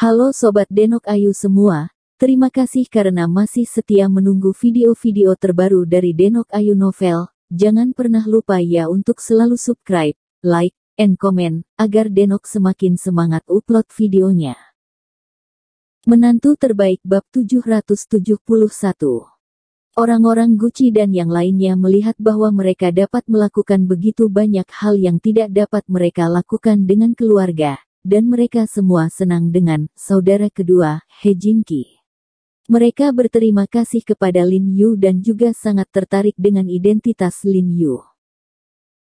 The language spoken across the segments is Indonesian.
Halo Sobat Denok Ayu semua, terima kasih karena masih setia menunggu video-video terbaru dari Denok Ayu Novel. Jangan pernah lupa ya untuk selalu subscribe, like, and comment, agar Denok semakin semangat upload videonya. Menantu terbaik bab 771. Orang-orang Gucci dan yang lainnya melihat bahwa mereka dapat melakukan begitu banyak hal yang tidak dapat mereka lakukan dengan keluarga. Dan mereka semua senang dengan saudara kedua, He Jinki. Mereka berterima kasih kepada Lin Yu dan juga sangat tertarik dengan identitas Lin Yu.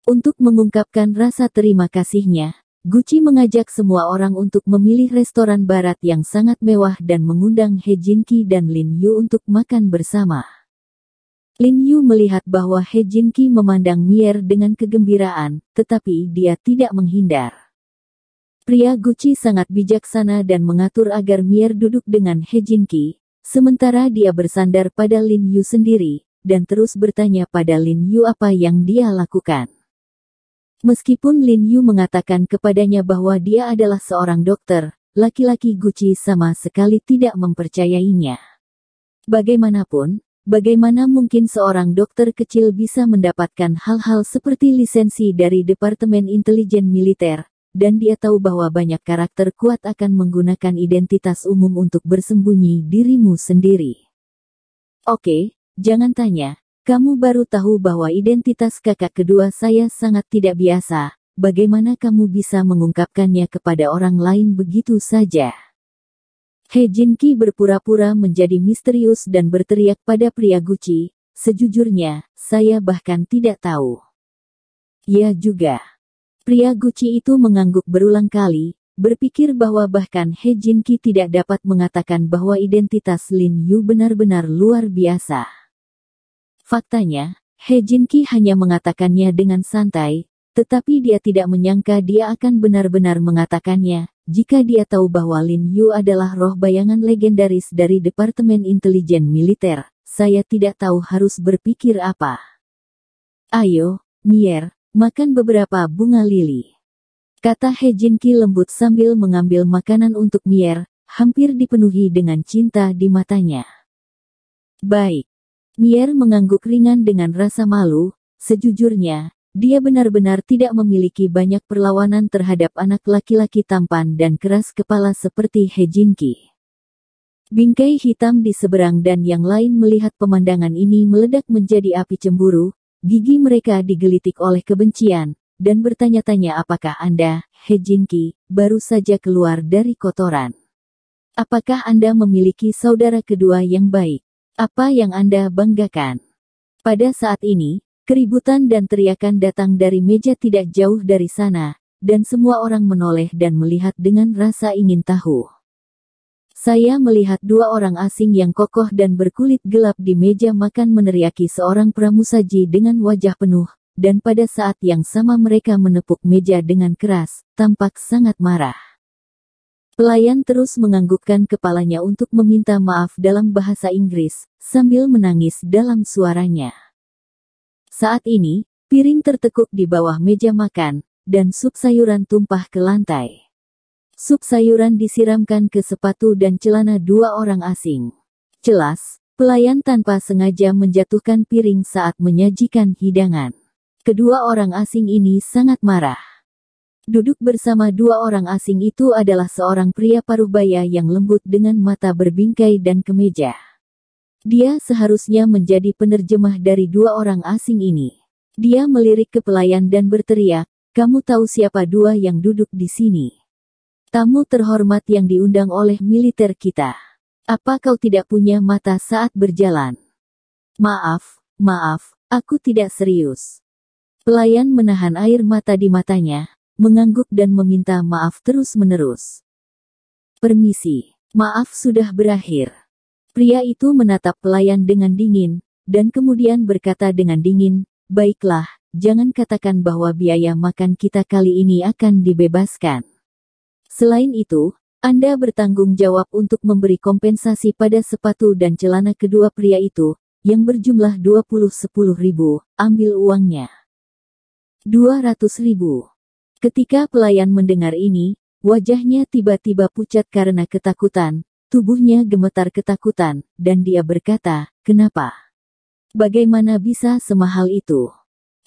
Untuk mengungkapkan rasa terima kasihnya, Gucci mengajak semua orang untuk memilih restoran barat yang sangat mewah dan mengundang He Jinki dan Lin Yu untuk makan bersama. Lin Yu melihat bahwa He Jinki memandang Mier dengan kegembiraan, tetapi dia tidak menghindar. Pria Gucci sangat bijaksana dan mengatur agar Mier duduk dengan He Jinki, sementara dia bersandar pada Lin Yu sendiri, dan terus bertanya pada Lin Yu apa yang dia lakukan. Meskipun Lin Yu mengatakan kepadanya bahwa dia adalah seorang dokter, laki-laki Gucci sama sekali tidak mempercayainya. Bagaimanapun, bagaimana mungkin seorang dokter kecil bisa mendapatkan hal-hal seperti lisensi dari Departemen Intelijen Militer? Dan dia tahu bahwa banyak karakter kuat akan menggunakan identitas umum untuk bersembunyi dirimu sendiri. Oke, jangan tanya, kamu baru tahu bahwa identitas kakak kedua saya sangat tidak biasa, bagaimana kamu bisa mengungkapkannya kepada orang lain begitu saja? He Jinki berpura-pura menjadi misterius dan berteriak pada pria Gucci, sejujurnya, saya bahkan tidak tahu. Ya juga. Pria Gucci itu mengangguk berulang kali, berpikir bahwa bahkan He Jinki tidak dapat mengatakan bahwa identitas Lin Yu benar-benar luar biasa. Faktanya, He Jinki hanya mengatakannya dengan santai, tetapi dia tidak menyangka dia akan benar-benar mengatakannya, jika dia tahu bahwa Lin Yu adalah roh bayangan legendaris dari Departemen Intelijen Militer. Saya tidak tahu harus berpikir apa. Ayo, Mier. Makan beberapa bunga lili, kata He Jinki lembut sambil mengambil makanan untuk Mier, hampir dipenuhi dengan cinta di matanya. Baik. Mier mengangguk ringan dengan rasa malu, sejujurnya, dia benar-benar tidak memiliki banyak perlawanan terhadap anak laki-laki tampan dan keras kepala seperti He Jinki. Bingkai hitam di seberang dan yang lain melihat pemandangan ini meledak menjadi api cemburu. Gigi mereka digelitik oleh kebencian, dan bertanya-tanya apakah Anda, He Jinki, baru saja keluar dari kotoran. Apakah Anda memiliki saudara kedua yang baik? Apa yang Anda banggakan? Pada saat ini, keributan dan teriakan datang dari meja tidak jauh dari sana, dan semua orang menoleh dan melihat dengan rasa ingin tahu. Saya melihat dua orang asing yang kokoh dan berkulit gelap di meja makan meneriaki seorang pramusaji dengan wajah penuh, dan pada saat yang sama mereka menepuk meja dengan keras, tampak sangat marah. Pelayan terus menganggukkan kepalanya untuk meminta maaf dalam bahasa Inggris, sambil menangis dalam suaranya. Saat ini, piring tertekuk di bawah meja makan, dan sup sayuran tumpah ke lantai. Sup sayuran disiramkan ke sepatu dan celana dua orang asing. Jelas, pelayan tanpa sengaja menjatuhkan piring saat menyajikan hidangan. Kedua orang asing ini sangat marah. Duduk bersama dua orang asing itu adalah seorang pria parubaya yang lembut dengan mata berbingkai dan kemeja. Dia seharusnya menjadi penerjemah dari dua orang asing ini. Dia melirik ke pelayan dan berteriak, "Kamu tahu siapa dua yang duduk di sini? Tamu terhormat yang diundang oleh militer kita. Apa kau tidak punya mata saat berjalan?" Maaf, aku tidak serius." Pelayan menahan air mata di matanya, mengangguk dan meminta maaf terus-menerus. "Permisi, maaf sudah berakhir." Pria itu menatap pelayan dengan dingin, dan kemudian berkata dengan dingin, "Baiklah, jangan katakan bahwa biaya makan kita kali ini akan dibebaskan. Selain itu, Anda bertanggung jawab untuk memberi kompensasi pada sepatu dan celana kedua pria itu, yang berjumlah 10.000. Ambil uangnya." 200.000. Ketika pelayan mendengar ini, Wajahnya tiba-tiba pucat karena ketakutan, tubuhnya gemetar ketakutan, dan dia berkata, "Kenapa? Bagaimana bisa semahal itu?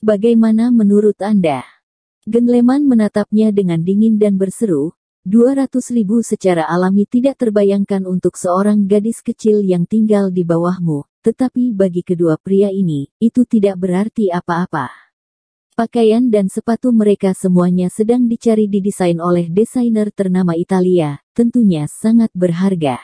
Bagaimana menurut Anda?" Genleman menatapnya dengan dingin dan berseru, 200.000 secara alami tidak terbayangkan untuk seorang gadis kecil yang tinggal di bawahmu, tetapi bagi kedua pria ini, itu tidak berarti apa-apa. Pakaian dan sepatu mereka semuanya sedang dicari didesain oleh desainer ternama Italia, tentunya sangat berharga.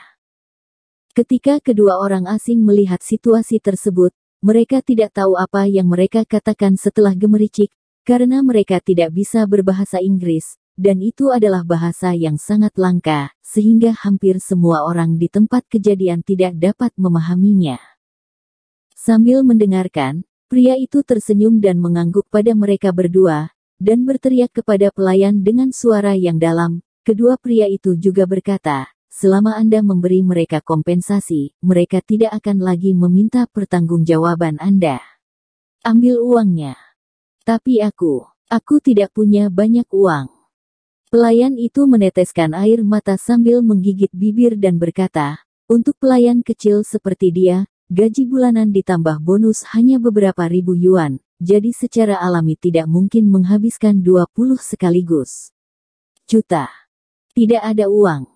Ketika kedua orang asing melihat situasi tersebut, mereka tidak tahu apa yang mereka katakan setelah gemericik, karena mereka tidak bisa berbahasa Inggris, dan itu adalah bahasa yang sangat langka, sehingga hampir semua orang di tempat kejadian tidak dapat memahaminya. Sambil mendengarkan, pria itu tersenyum dan mengangguk pada mereka berdua, dan berteriak kepada pelayan dengan suara yang dalam. Kedua pria itu juga berkata, "Selama Anda memberi mereka kompensasi, mereka tidak akan lagi meminta pertanggungjawaban Anda. Ambil uangnya." "Tapi aku tidak punya banyak uang." Pelayan itu meneteskan air mata sambil menggigit bibir dan berkata, "Untuk pelayan kecil seperti dia, gaji bulanan ditambah bonus hanya beberapa ribu yuan, jadi secara alami tidak mungkin menghabiskan 20 sekaligus. Juta. Tidak ada uang."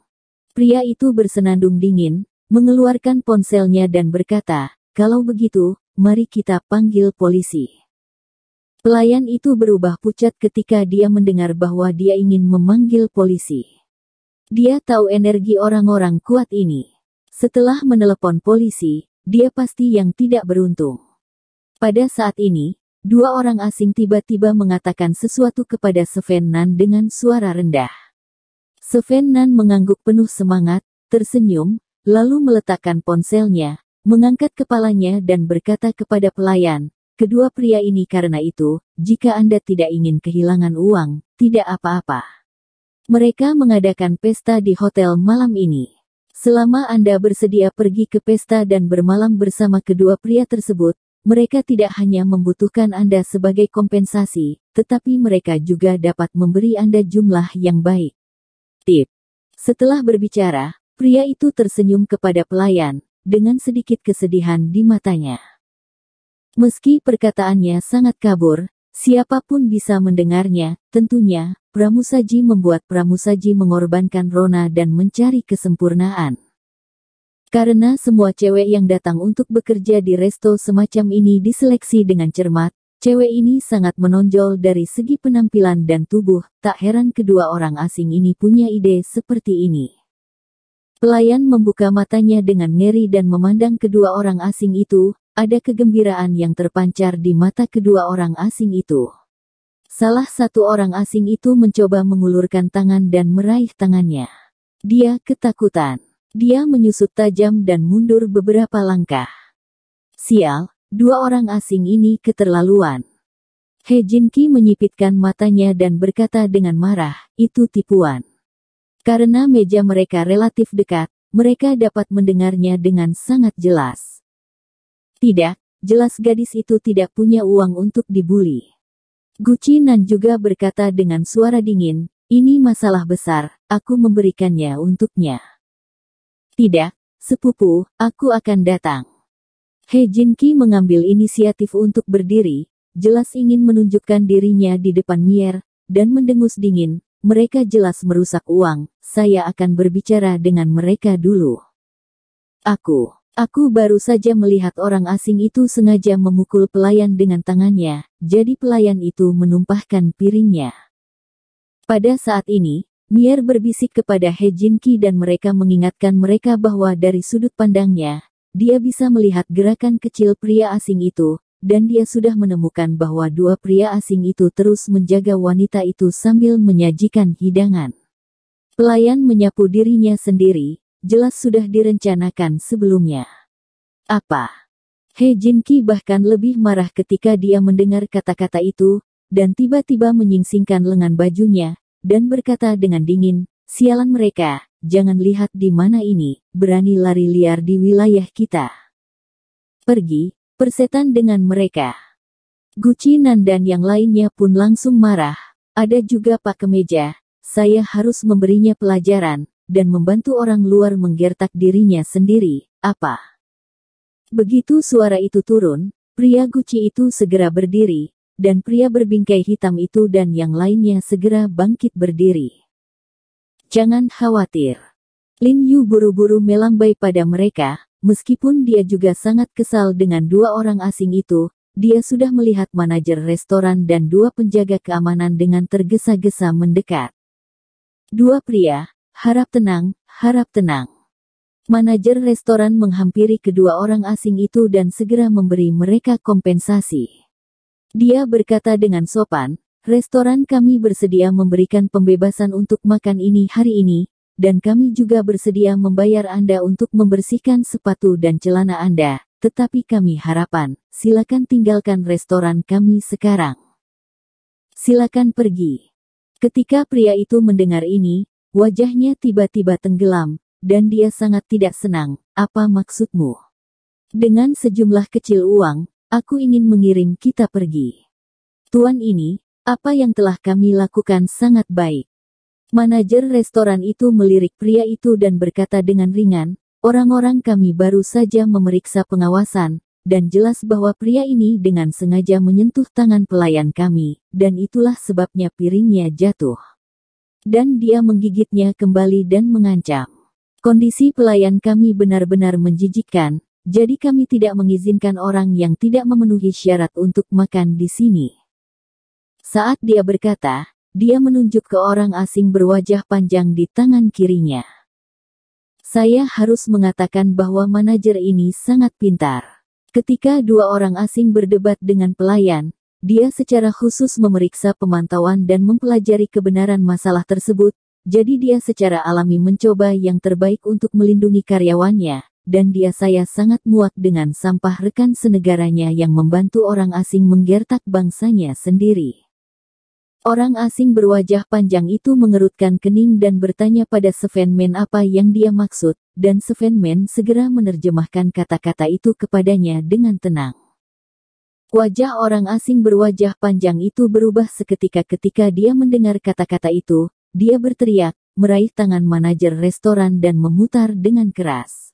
Pria itu bersenandung dingin, mengeluarkan ponselnya dan berkata, "Kalau begitu, mari kita panggil polisi." Pelayan itu berubah pucat ketika dia mendengar bahwa dia ingin memanggil polisi. Dia tahu energi orang-orang kuat ini. Setelah menelepon polisi, dia pasti yang tidak beruntung. Pada saat ini, dua orang asing tiba-tiba mengatakan sesuatu kepada Sven Nan dengan suara rendah. Sven Nan mengangguk penuh semangat, tersenyum, lalu meletakkan ponselnya, mengangkat kepalanya dan berkata kepada pelayan, "Kedua pria ini karena itu, jika Anda tidak ingin kehilangan uang, tidak apa-apa. Mereka mengadakan pesta di hotel malam ini. Selama Anda bersedia pergi ke pesta dan bermalam bersama kedua pria tersebut, mereka tidak hanya membutuhkan Anda sebagai kompensasi, tetapi mereka juga dapat memberi Anda jumlah yang baik." Tip. Setelah berbicara, pria itu tersenyum kepada pelayan, dengan sedikit kesedihan di matanya. Meski perkataannya sangat kabur, siapapun bisa mendengarnya, tentunya. Pramusaji membuat pramusaji mengorbankan rona dan mencari kesempurnaan. Karena semua cewek yang datang untuk bekerja di resto semacam ini diseleksi dengan cermat, cewek ini sangat menonjol dari segi penampilan dan tubuh, tak heran kedua orang asing ini punya ide seperti ini. Pelayan membuka matanya dengan ngeri dan memandang kedua orang asing itu, ada kegembiraan yang terpancar di mata kedua orang asing itu. Salah satu orang asing itu mencoba mengulurkan tangan dan meraih tangannya. Dia ketakutan. Dia menyusut tajam dan mundur beberapa langkah. Sial, dua orang asing ini keterlaluan. He Jinki menyipitkan matanya dan berkata dengan marah, "Itu tipuan." Karena meja mereka relatif dekat, mereka dapat mendengarnya dengan sangat jelas. Tidak, jelas gadis itu tidak punya uang untuk dibuli. Guci Nan juga berkata dengan suara dingin, "Ini masalah besar, aku memberikannya untuknya." "Tidak, sepupu, aku akan datang." He Jinki mengambil inisiatif untuk berdiri, jelas ingin menunjukkan dirinya di depan Mier, dan mendengus dingin, "Mereka jelas merusak uang, saya akan berbicara dengan mereka dulu." Aku baru saja melihat orang asing itu sengaja memukul pelayan dengan tangannya, jadi pelayan itu menumpahkan piringnya. Pada saat ini, Mier berbisik kepada He Jinki dan mereka mengingatkan mereka bahwa dari sudut pandangnya, dia bisa melihat gerakan kecil pria asing itu, dan dia sudah menemukan bahwa dua pria asing itu terus menjaga wanita itu sambil menyajikan hidangan. Pelayan menyapu dirinya sendiri, jelas sudah direncanakan sebelumnya. Apa? He Jinki bahkan lebih marah ketika dia mendengar kata-kata itu, dan tiba-tiba menyingsingkan lengan bajunya, dan berkata dengan dingin, "Sialan mereka, jangan lihat di mana ini, berani lari liar di wilayah kita. Pergi, persetan dengan mereka." Guci Nan dan yang lainnya pun langsung marah, ada juga Pak Kemeja, saya harus memberinya pelajaran, dan membantu orang luar menggertak dirinya sendiri, apa? Begitu suara itu turun, pria Gucci itu segera berdiri, dan pria berbingkai hitam itu dan yang lainnya segera bangkit berdiri. Jangan khawatir. Lin Yu buru-buru melambai pada mereka, meskipun dia juga sangat kesal dengan dua orang asing itu. Dia sudah melihat manajer restoran dan dua penjaga keamanan dengan tergesa-gesa mendekat. Dua pria, harap tenang, harap tenang. Manajer restoran menghampiri kedua orang asing itu dan segera memberi mereka kompensasi. Dia berkata dengan sopan, restoran kami bersedia memberikan pembebasan untuk makan ini hari ini, dan kami juga bersedia membayar Anda untuk membersihkan sepatu dan celana Anda. Tetapi kami harapan, silakan tinggalkan restoran kami sekarang. Silakan pergi. Ketika pria itu mendengar ini, wajahnya tiba-tiba tenggelam, dan dia sangat tidak senang. Apa maksudmu? Dengan sejumlah kecil uang, aku ingin mengirim kita pergi. Tuan ini, apa yang telah kami lakukan sangat baik. Manajer restoran itu melirik pria itu dan berkata dengan ringan, orang-orang kami baru saja memeriksa pengawasan, dan jelas bahwa pria ini dengan sengaja menyentuh tangan pelayan kami, dan itulah sebabnya piringnya jatuh. Dan dia menggigitnya kembali dan mengancam. Kondisi pelayan kami benar-benar menjijikkan, jadi kami tidak mengizinkan orang yang tidak memenuhi syarat untuk makan di sini. Saat dia berkata, dia menunjuk ke orang asing berwajah panjang di tangan kirinya. Saya harus mengatakan bahwa manajer ini sangat pintar. Ketika dua orang asing berdebat dengan pelayan, dia secara khusus memeriksa pemantauan dan mempelajari kebenaran masalah tersebut, jadi dia secara alami mencoba yang terbaik untuk melindungi karyawannya, dan saya sangat muak dengan sampah rekan senegaranya yang membantu orang asing menggertak bangsanya sendiri. Orang asing berwajah panjang itu mengerutkan kening dan bertanya pada Svenman apa yang dia maksud, dan Svenman segera menerjemahkan kata-kata itu kepadanya dengan tenang. Wajah orang asing berwajah panjang itu berubah seketika ketika dia mendengar kata-kata itu, dia berteriak, meraih tangan manajer restoran dan memutar dengan keras.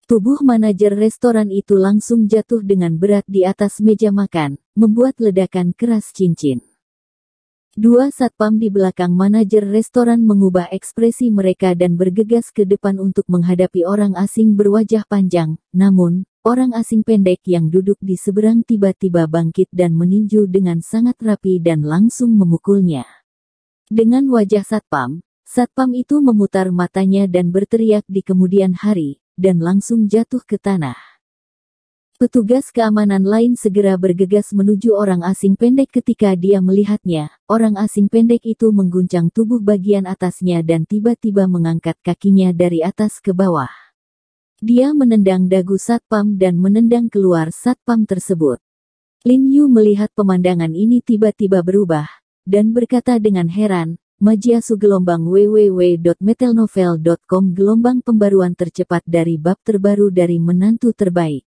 Tubuh manajer restoran itu langsung jatuh dengan berat di atas meja makan, membuat ledakan keras cincin. Dua satpam di belakang manajer restoran mengubah ekspresi mereka dan bergegas ke depan untuk menghadapi orang asing berwajah panjang, namun, orang asing pendek yang duduk di seberang tiba-tiba bangkit dan meninju dengan sangat rapi dan langsung memukulnya. Dengan wajah satpam itu memutar matanya dan berteriak di kemudian hari, dan langsung jatuh ke tanah. Petugas keamanan lain segera bergegas menuju orang asing pendek ketika dia melihatnya. Orang asing pendek itu mengguncang tubuh bagian atasnya dan tiba-tiba mengangkat kakinya dari atas ke bawah. Dia menendang dagu satpam dan menendang keluar satpam tersebut. Lin Yu melihat pemandangan ini tiba-tiba berubah, dan berkata dengan heran, Majiasu gelombang www.metelnovel.com gelombang pembaruan tercepat dari bab terbaru dari menantu terbaik.